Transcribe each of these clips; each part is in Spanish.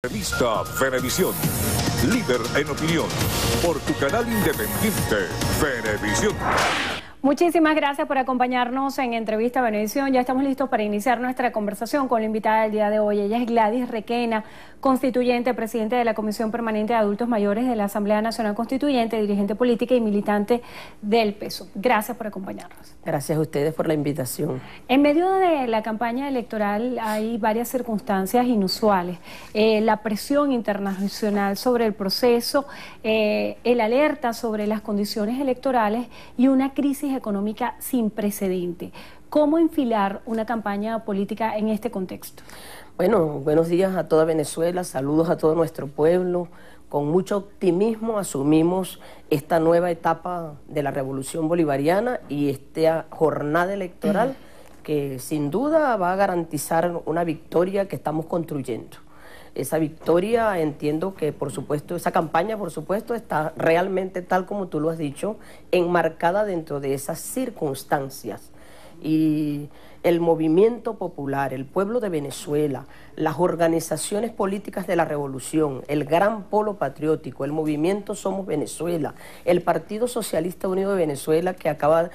Revista Venevisión, líder en opinión, por tu canal independiente, Venevisión. Muchísimas gracias por acompañarnos en Entrevista Venevisión. Ya estamos listos para iniciar nuestra conversación con la invitada del día de hoy. Ella es Gladys Requena, constituyente, presidente de la Comisión Permanente de Adultos Mayores de la Asamblea Nacional Constituyente, dirigente política y militante del PSUV. Gracias por acompañarnos. Gracias a ustedes por la invitación. En medio de la campaña electoral hay varias circunstancias inusuales. La presión internacional sobre el proceso, el alerta sobre las condiciones electorales y una crisis económica sin precedente. ¿Cómo enfilar una campaña política en este contexto? Bueno, buenos días a toda Venezuela, saludos a todo nuestro pueblo. Con mucho optimismo asumimos esta nueva etapa de la Revolución Bolivariana y esta jornada electoral que sin duda va a garantizar una victoria que estamos construyendo. Esa victoria, entiendo que por supuesto, esa campaña por supuesto está realmente, tal como tú lo has dicho, enmarcada dentro de esas circunstancias. Y el movimiento popular, el pueblo de Venezuela, las organizaciones políticas de la revolución, el gran polo patriótico, el movimiento Somos Venezuela, el Partido Socialista Unido de Venezuela, que acaba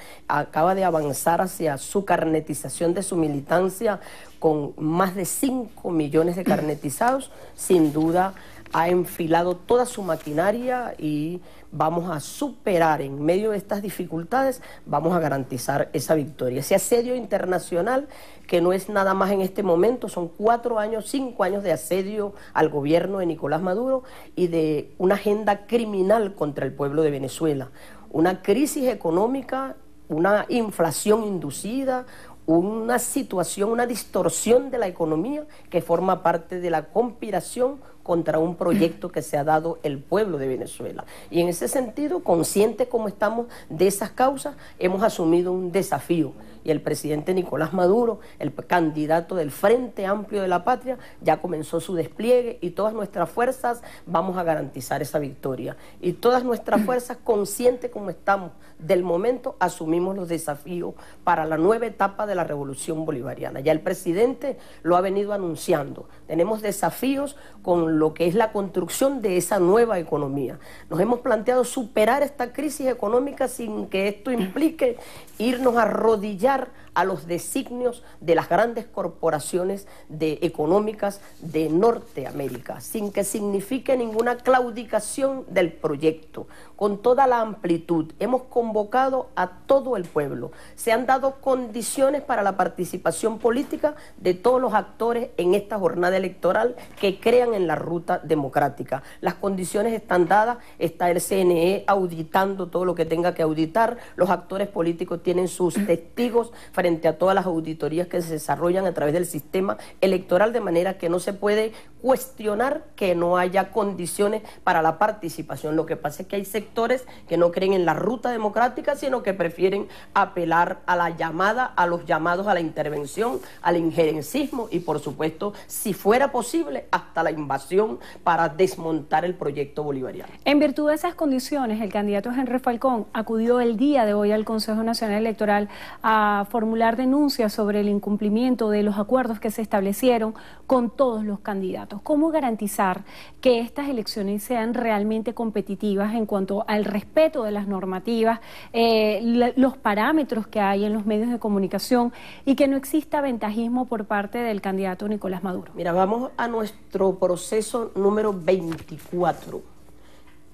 de avanzar hacia su carnetización de su militancia con más de 5 millones de carnetizados, sin duda ha enfilado toda su maquinaria y vamos a superar en medio de estas dificultades, vamos a garantizar esa victoria. Ese asedio internacional que no es nada más en este momento, son 4 años, 5 años de asedio al gobierno de Nicolás Maduro y de una agenda criminal contra el pueblo de Venezuela. Una crisis económica, una inflación inducida, una situación, una distorsión de la economía que forma parte de la conspiración contra un proyecto que se ha dado el pueblo de Venezuela. Y en ese sentido, conscientes como estamos de esas causas, hemos asumido un desafío. Y el presidente Nicolás Maduro, el candidato del Frente Amplio de la Patria, ya comenzó su despliegue y todas nuestras fuerzas vamos a garantizar esa victoria. Y todas nuestras fuerzas, conscientes como estamos del momento, asumimos los desafíos para la nueva etapa de la Revolución Bolivariana. Ya el presidente lo ha venido anunciando. Tenemos desafíos con lo que es la construcción de esa nueva economía. Nos hemos planteado superar esta crisis económica sin que esto implique irnos a arrodillar a los designios de las grandes corporaciones económicas de Norteamérica, sin que signifique ninguna claudicación del proyecto, con toda la amplitud. Hemos convocado a todo el pueblo, se han dado condiciones para la participación política de todos los actores en esta jornada electoral que crean en la ruta democrática. Las condiciones están dadas, está el CNE auditando todo lo que tenga que auditar, los actores políticos tienen sus testigos frente a todas las auditorías que se desarrollan a través del sistema electoral, de manera que no se puede cuestionar que no haya condiciones para la participación. Lo que pasa es que hay sectores que no creen en la ruta democrática, sino que prefieren apelar a la llamada, a los llamados a la intervención, al injerencismo y, por supuesto, si fuera posible, hasta la invasión para desmontar el proyecto bolivariano. En virtud de esas condiciones, el candidato Henry Falcón acudió el día de hoy al Consejo Nacional Electoral a formular denuncias sobre el incumplimiento de los acuerdos que se establecieron con todos los candidatos. ¿Cómo garantizar que estas elecciones sean realmente competitivas en cuanto al respeto de las normativas, los parámetros que hay en los medios de comunicación y que no exista ventajismo por parte del candidato Nicolás Maduro? Mira, vamos a nuestro proceso número 24.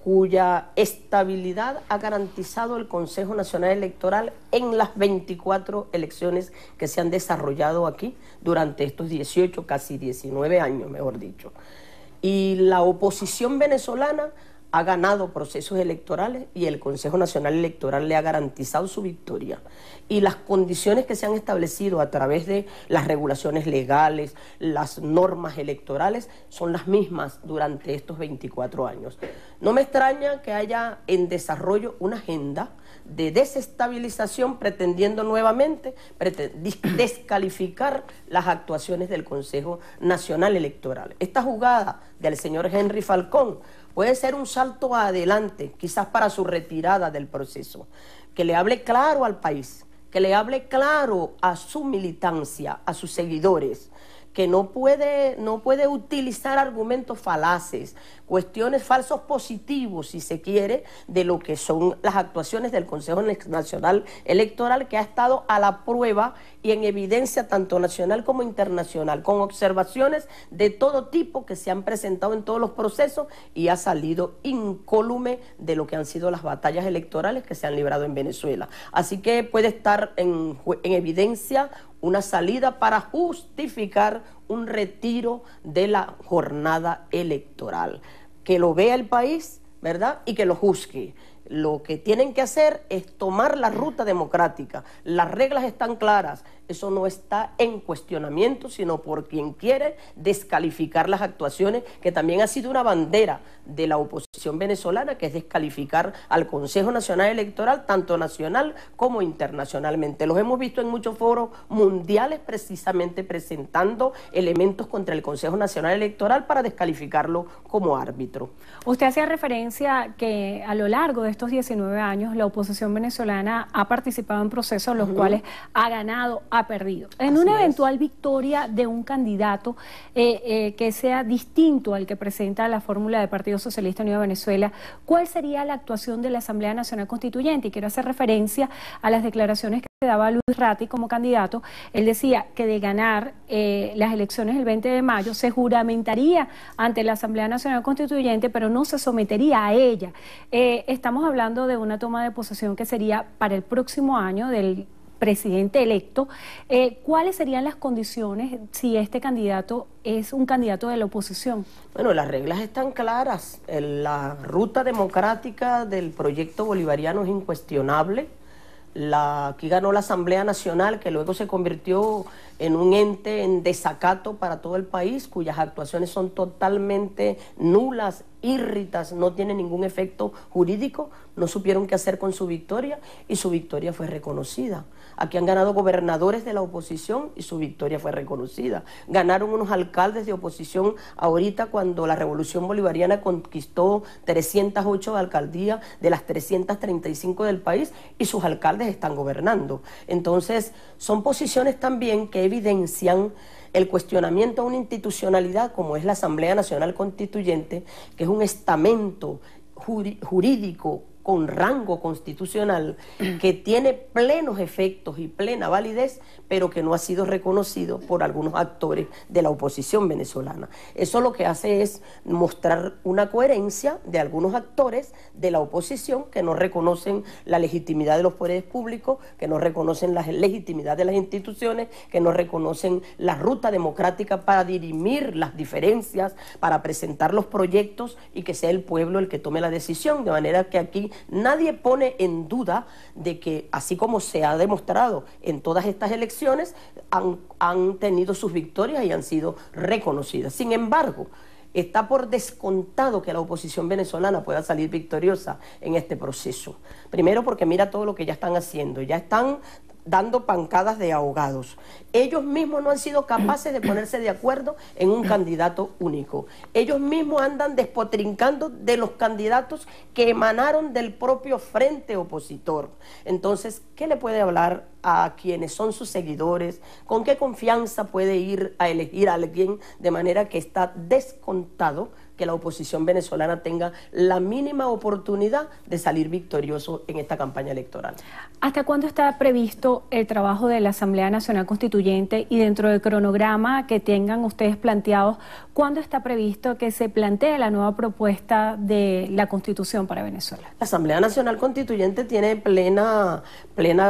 Cuya estabilidad ha garantizado el Consejo Nacional Electoral en las 24 elecciones que se han desarrollado aquí durante estos 18, casi 19 años, mejor dicho. Y la oposición venezolana ha ganado procesos electorales y el Consejo Nacional Electoral le ha garantizado su victoria. Y las condiciones que se han establecido a través de las regulaciones legales, las normas electorales, son las mismas durante estos 24 años. No me extraña que haya en desarrollo una agenda de desestabilización pretendiendo nuevamente descalificar las actuaciones del Consejo Nacional Electoral. Esta jugada del señor Henry Falcón puede ser un salto adelante, quizás para su retirada del proceso, que le hable claro al país, que le hable claro a su militancia, a sus seguidores, que no puede utilizar argumentos falaces, cuestiones falsos positivos, si se quiere, de lo que son las actuaciones del Consejo Nacional Electoral, que ha estado a la prueba y en evidencia tanto nacional como internacional, con observaciones de todo tipo que se han presentado en todos los procesos, y ha salido incólume de lo que han sido las batallas electorales que se han librado en Venezuela. Así que puede estar en evidencia una salida para justificar un retiro de la jornada electoral. Que lo vea el país, ¿verdad? Y que lo juzgue. Lo que tienen que hacer es tomar la ruta democrática. Las reglas están claras. Eso no está en cuestionamiento, sino por quien quiere descalificar las actuaciones, que también ha sido una bandera de la oposición venezolana, que es descalificar al Consejo Nacional Electoral, tanto nacional como internacionalmente. Los hemos visto en muchos foros mundiales precisamente presentando elementos contra el Consejo Nacional Electoral para descalificarlo como árbitro. Usted hacía referencia que a lo largo de estos 19 años la oposición venezolana ha participado en procesos en los cuales ha ganado, ha perdido. En una eventual victoria de un candidato que sea distinto al que presenta la fórmula del Partido Socialista Unido de Venezuela, ¿cuál sería la actuación de la Asamblea Nacional Constituyente? Y quiero hacer referencia a las declaraciones que daba Luis Ratti como candidato. Él decía que de ganar las elecciones el 20 de mayo se juramentaría ante la Asamblea Nacional Constituyente, pero no se sometería a ella. Estamos hablando de una toma de posesión que sería para el próximo año del presidente electo. ¿Cuáles serían las condiciones si este candidato es un candidato de la oposición? Bueno, las reglas están claras. La ruta democrática del proyecto bolivariano es incuestionable. Aquí ganó la Asamblea Nacional, que luego se convirtió en un ente en desacato para todo el país, cuyas actuaciones son totalmente nulas, írritas, no tienen ningún efecto jurídico, no supieron qué hacer con su victoria, y su victoria fue reconocida. Aquí han ganado gobernadores de la oposición y su victoria fue reconocida. Ganaron unos alcaldes de oposición ahorita cuando la Revolución Bolivariana conquistó 308 alcaldías de las 335 del país, y sus alcaldes están gobernando. Entonces, son posiciones también que evidencian el cuestionamiento a una institucionalidad como es la Asamblea Nacional Constituyente, que es un estamento jurídico con rango constitucional, que tiene plenos efectos y plena validez, pero que no ha sido reconocido por algunos actores de la oposición venezolana. Eso lo que hace es mostrar una coherencia de algunos actores de la oposición que no reconocen la legitimidad de los poderes públicos, que no reconocen la legitimidad de las instituciones, que no reconocen la ruta democrática para dirimir las diferencias, para presentar los proyectos y que sea el pueblo el que tome la decisión, de manera que aquí nadie pone en duda de que, así como se ha demostrado en todas estas elecciones, han tenido sus victorias y han sido reconocidas. Sin embargo, está por descontado que la oposición venezolana pueda salir victoriosa en este proceso. Primero porque mira todo lo que ya están haciendo, ya están dando pancadas de ahogados. Ellos mismos no han sido capaces de ponerse de acuerdo en un candidato único. Ellos mismos andan despotrincando de los candidatos que emanaron del propio frente opositor. Entonces, ¿qué le puede hablar a quienes son sus seguidores? ¿Con qué confianza puede ir a elegir a alguien? De manera que está descontado que la oposición venezolana tenga la mínima oportunidad de salir victorioso en esta campaña electoral. ¿Hasta cuándo está previsto el trabajo de la Asamblea Nacional Constituyente y dentro del cronograma que tengan ustedes planteados, cuándo está previsto que se plantee la nueva propuesta de la Constitución para Venezuela? La Asamblea Nacional Constituyente tiene plena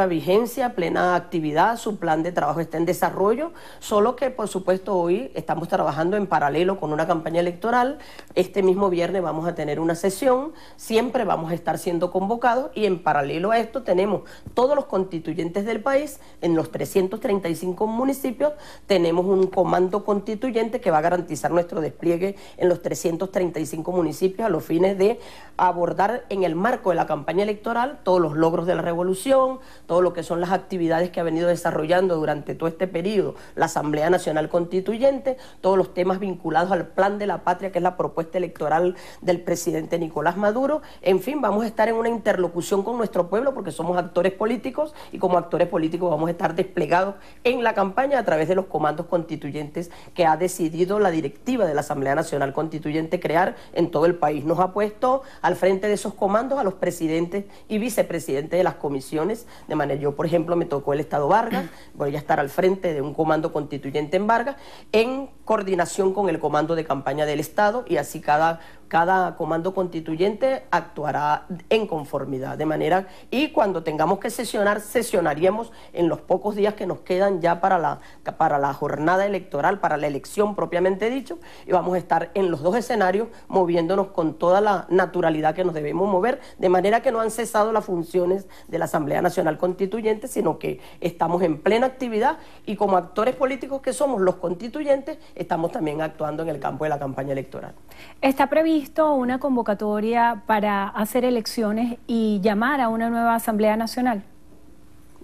vigencia, plena actividad, su plan de trabajo está en desarrollo, solo que por supuesto hoy estamos trabajando en paralelo con una campaña electoral. Este mismo viernes vamos a tener una sesión, siempre vamos a estar siendo convocados, y en paralelo a esto tenemos todos los constituyentes del país. En los 335 municipios tenemos un comando constituyente que va a garantizar nuestro despliegue en los 335 municipios a los fines de abordar en el marco de la campaña electoral todos los logros de la revolución, todo lo que son las actividades que ha venido desarrollando durante todo este periodo la Asamblea Nacional Constituyente, todos los temas vinculados al plan de la patria, que es la propuesta electoral del presidente Nicolás Maduro. En fin, vamos a estar en una interlocución con nuestro pueblo porque somos actores políticos y como actores políticos vamos a estar desplegados en la campaña a través de los comandos constituyentes que ha decidido la directiva de la Asamblea Nacional Constituyente crear en todo el país. Nos ha puesto al frente de esos comandos a los presidentes y vicepresidentes de las comisiones. De manera, yo por ejemplo me tocó el Estado Vargas, voy a estar al frente de un comando constituyente en Vargas, en coordinación con el comando de campaña del Estado, y así cada comando constituyente actuará en conformidad, de manera, y cuando tengamos que sesionar, sesionaríamos en los pocos días que nos quedan ya para la jornada electoral, para la elección propiamente dicho, y vamos a estar en los dos escenarios moviéndonos con toda la naturalidad que nos debemos mover, de manera que no han cesado las funciones de la Asamblea Nacional Constituyente, sino que estamos en plena actividad y como actores políticos que somos los constituyentes, estamos también actuando en el campo de la campaña electoral. ¿Está previsto una convocatoria para hacer elecciones y llamar a una nueva Asamblea Nacional?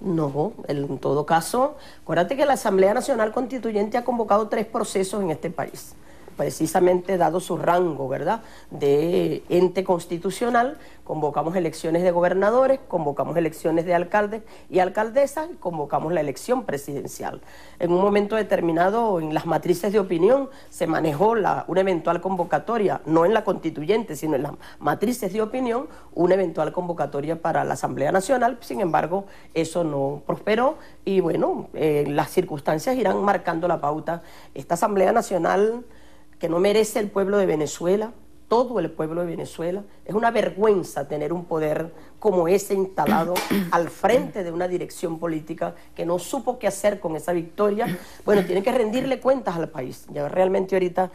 No, en todo caso, acuérdate que la Asamblea Nacional Constituyente ha convocado 3 procesos en este país, precisamente dado su rango, ¿verdad?, de ente constitucional. Convocamos elecciones de gobernadores, convocamos elecciones de alcaldes y alcaldesas, y convocamos la elección presidencial. En un momento determinado, en las matrices de opinión, se manejó una eventual convocatoria, no en la constituyente, sino en las matrices de opinión, una eventual convocatoria para la Asamblea Nacional. Sin embargo, eso no prosperó y bueno, las circunstancias irán marcando la pauta. Esta Asamblea Nacional, que no merece el pueblo de Venezuela, todo el pueblo de Venezuela, es una vergüenza tener un poder como ese instalado al frente de una dirección política que no supo qué hacer con esa victoria. Bueno, tiene que rendirle cuentas al país. Ya realmente ahorita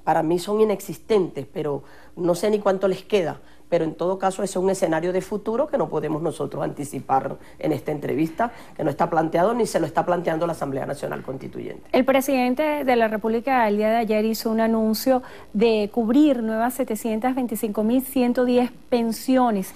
para mí son inexistentes, pero no sé ni cuánto les queda. Pero en todo caso ese es un escenario de futuro que no podemos nosotros anticipar en esta entrevista, que no está planteado ni se lo está planteando la Asamblea Nacional Constituyente. El presidente de la República el día de ayer hizo un anuncio de cubrir nuevas 725.110 pensiones,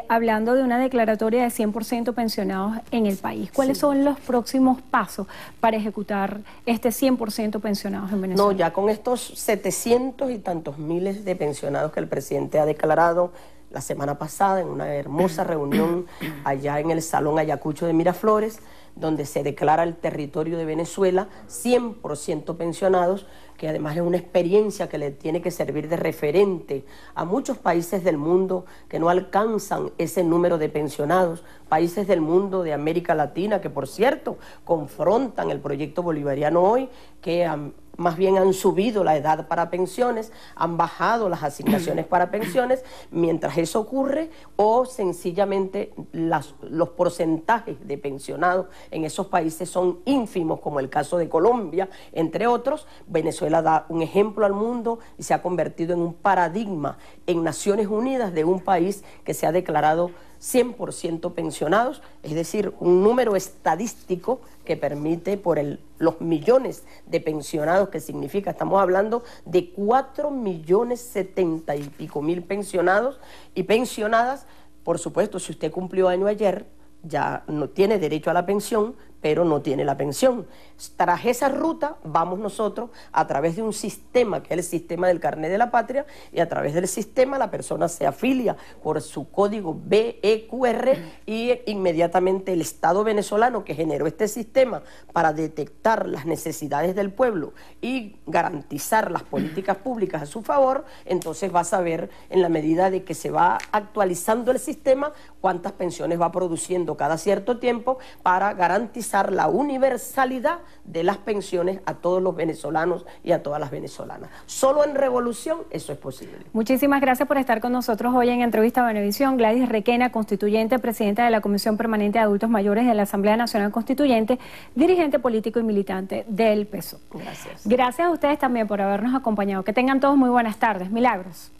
hablando de una declaratoria de 100% pensionados en el país. ¿Cuáles son los próximos pasos para ejecutar este 100% pensionados en Venezuela? No, ya con estos 700 y tantos miles de pensionados que el presidente ha declarado la semana pasada en una hermosa reunión allá en el Salón Ayacucho de Miraflores, donde se declara el territorio de Venezuela 100% pensionados, que además es una experiencia que le tiene que servir de referente a muchos países del mundo que no alcanzan ese número de pensionados, países del mundo de América Latina que por cierto confrontan el proyecto bolivariano hoy, que más bien han subido la edad para pensiones, han bajado las asignaciones para pensiones. Mientras eso ocurre, o sencillamente los porcentajes de pensionados en esos países son ínfimos, como el caso de Colombia, entre otros. Venezuela da un ejemplo al mundo y se ha convertido en un paradigma en Naciones Unidas de un país que se ha declarado 100% pensionados, es decir, un número estadístico que permite por los millones de pensionados que significa, estamos hablando de 4.070.000 y pico pensionados y pensionadas. Por supuesto, si usted cumplió año ayer, ya no tiene derecho a la pensión, pero no tiene la pensión. Tras esa ruta vamos nosotros a través de un sistema que es el sistema del carnet de la patria, y a través del sistema la persona se afilia por su código BEQR y inmediatamente el Estado venezolano que generó este sistema para detectar las necesidades del pueblo y garantizar las políticas públicas a su favor, entonces va a saber en la medida de que se va actualizando el sistema cuántas pensiones va produciendo cada cierto tiempo para garantizar la universalidad de las pensiones a todos los venezolanos y a todas las venezolanas. Solo en revolución eso es posible. Muchísimas gracias por estar con nosotros hoy en Entrevista a Venevisión. Gladys Requena, constituyente, presidenta de la Comisión Permanente de Adultos Mayores de la Asamblea Nacional Constituyente, dirigente político y militante del PSUV. Gracias. Gracias a ustedes también por habernos acompañado. Que tengan todos muy buenas tardes. Milagros.